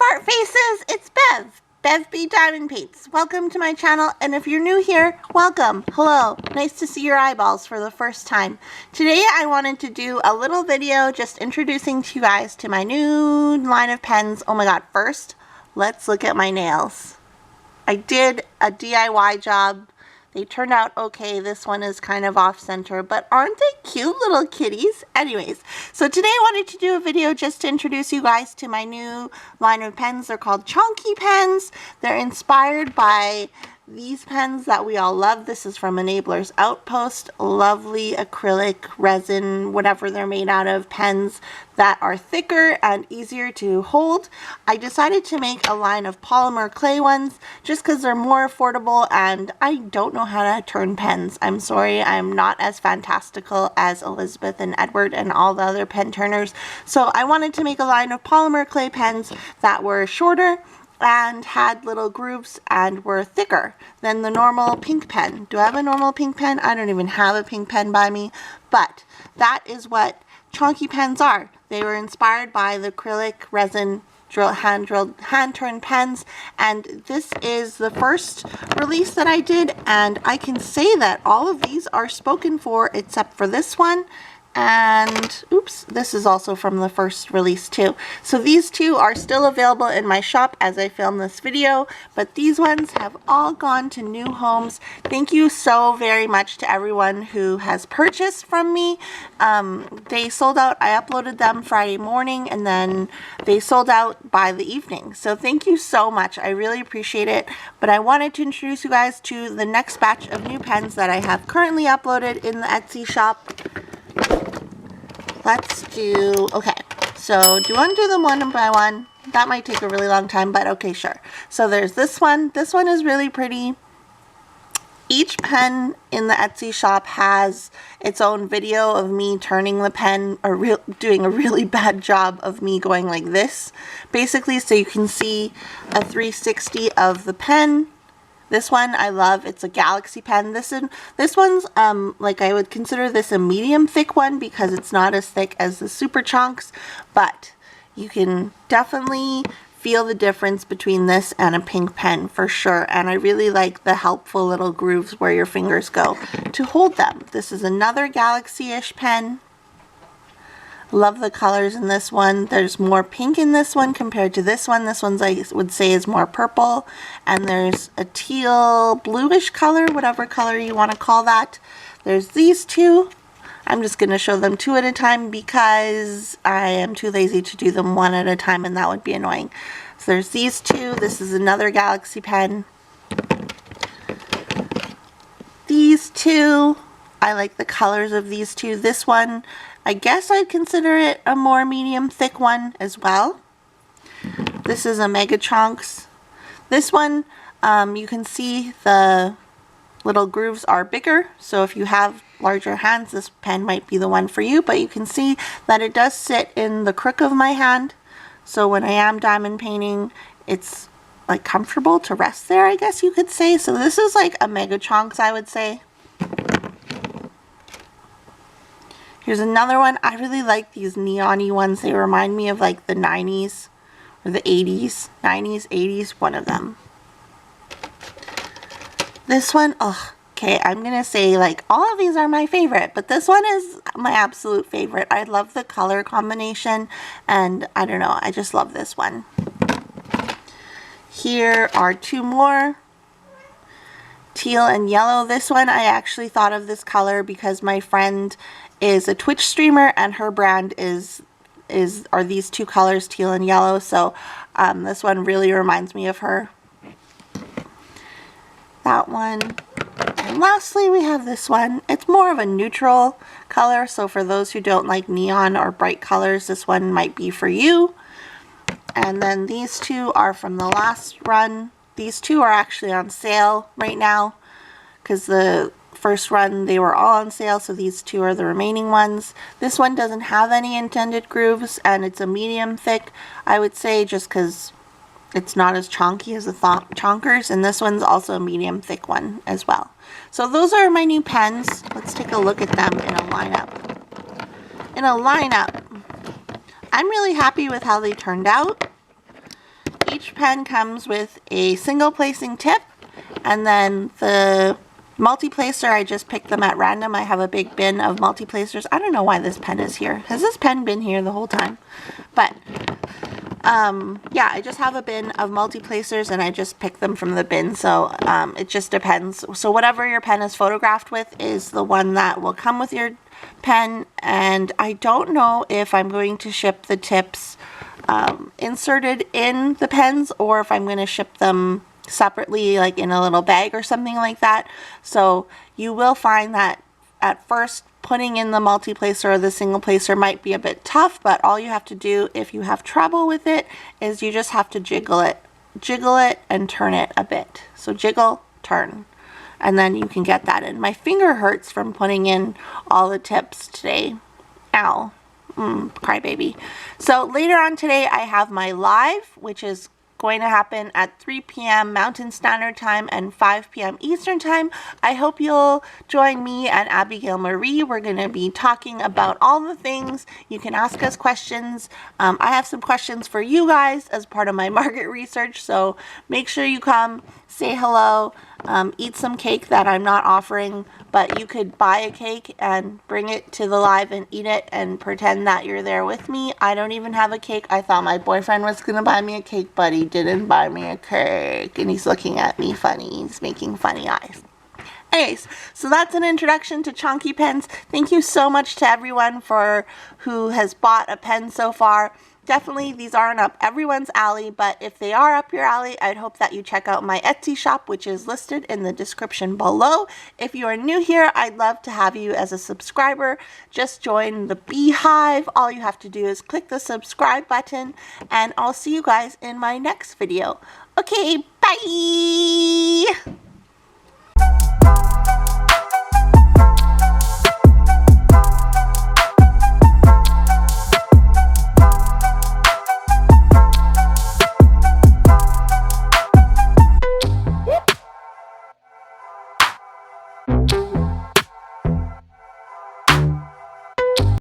Smart faces, it's Bev. Bev B Diamond Paints. Welcome to my channel, and if you're new here, welcome. Hello. Nice to see your eyeballs for the first time. Today I wanted to do a little video just introducing to you guys to my new line of pens. Oh my god, first, let's look at my nails. I did a DIY job. They turned out okay. This one is kind of off center, but aren't they cute little kitties? Anyways, so today I wanted to do a video just to introduce you guys to my new line of pens. They're called Chonky Pens. They're inspired by these pens that we all love. This is from Enabler's Outpost. Lovely acrylic, resin, whatever they're made out of, pens that are thicker and easier to hold. I decided to make a line of polymer clay ones just because they're more affordable, and I don't know how to turn pens. I'm sorry, I'm not as fantastical as Elizabeth and Edward and all the other pen turners. So I wanted to make a line of polymer clay pens that were shorter and had little grooves and were thicker than the normal pink pen. Do I have a normal pink pen? I don't even have a pink pen by me, but that is what Chonky pens are. They were inspired by the acrylic resin hand-turned pens, and this is the first release that I did, and I can say that all of these are spoken for except for this one. And oops, this is also from the first release too. So these two are still available in my shop as I film this video, but these ones have all gone to new homes. Thank you so very much to everyone who has purchased from me. They sold out. I uploaded them Friday morning, and then they sold out by the evening. So thank you so much. I really appreciate it. But I wanted to introduce you guys to the next batch of new pens that I have currently uploaded in the Etsy shop. Let's do, okay, so do you want to do them one by one? That might take a really long time, but okay, sure. So there's this one. This one is really pretty. Each pen in the Etsy shop has its own video of me turning the pen, or doing a really bad job of me going like this, basically, so you can see a 360 of the pen. This one I love. It's a Galaxy pen. This one's like, I would consider this a medium thick one because it's not as thick as the Super Chonks, but you can definitely feel the difference between this and a pink pen for sure. And I really like the helpful little grooves where your fingers go to hold them. This is another Galaxy-ish pen. Love the colors in this one. There's more pink in this one compared to this one. This one's, I would say, is more purple. And there's a teal bluish color, whatever color you want to call that. There's these two. I'm just going to show them two at a time because I am too lazy to do them one at a time, and that would be annoying. So there's these two. This is another Galaxy pen. These two. I like the colors of these two. This one, I guess I'd consider it a more medium thick one as well. This is a Mega Chonks. This one, you can see the little grooves are bigger, so if you have larger hands, this pen might be the one for you, but you can see that it does sit in the crook of my hand, so when I am diamond painting, it's like comfortable to rest there, I guess you could say. So this is like a Mega Chonks, I would say. Here's another one. I really like these neon-y ones. They remind me of like the 90s or the 80s. 90s, 80s, one of them. This one, oh, okay, I'm going to say like all of these are my favorite, but this one is my absolute favorite. I love the color combination, and I don't know, I just love this one. Here are two more. Teal and yellow. This one, I actually thought of this color because my friend is a Twitch streamer, and her brand are these two colors, teal and yellow. So this one really reminds me of her. That one. And lastly, we have this one. It's more of a neutral color, so for those who don't like neon or bright colors, this one might be for you. And then these two are from the last run. These two are actually on sale right now because the first run they were all on sale, so these two are the remaining ones. This one doesn't have any intended grooves, and it's a medium thick, I would say, just because it's not as chonky as the chonkers, and this one's also a medium thick one as well. So those are my new pens. Let's take a look at them in a lineup. I'm really happy with how they turned out. each pen comes with a single placing tip, and then the multi-placer, I just picked them at random. I have a big bin of multi-placers. I don't know why this pen is here. Has this pen been here the whole time? But yeah, I just have a bin of multi-placers and I just pick them from the bin, so it just depends. So whatever your pen is photographed with is the one that will come with your pen, and I don't know if I'm going to ship the tips inserted in the pens or if I'm going to ship them separately, like in a little bag or something like that. So you will find that at first putting in the multi-placer or the single placer might be a bit tough, but all you have to do if you have trouble with it is you just have to jiggle it and turn it a bit. So jiggle, turn, and then you can get that in. My finger hurts from putting in all the tips today. Ow. Crybaby. So later on today I have my live, which is going to happen at 3 p.m. Mountain Standard Time and 5 p.m. Eastern Time. I hope you'll join me and Abigail Marie. We're going to be talking about all the things. You can ask us questions. I have some questions for you guys as part of my market research, so make sure you come, say hello, eat some cake that I'm not offering, but you could buy a cake and bring it to the live and eat it and pretend that you're there with me. I don't even have a cake. I thought my boyfriend was going to buy me a cake, but he didn't buy me a cake, and he's looking at me funny. He's making funny eyes. Anyways, so that's an introduction to Chonky Pens. Thank you so much to everyone who has bought a pen so far. Definitely, these aren't up everyone's alley, but if they are up your alley, I'd hope that you check out my Etsy shop, which is listed in the description below. If you are new here, I'd love to have you as a subscriber. Just join the beehive. All you have to do is click the subscribe button, and I'll see you guys in my next video. Okay, bye!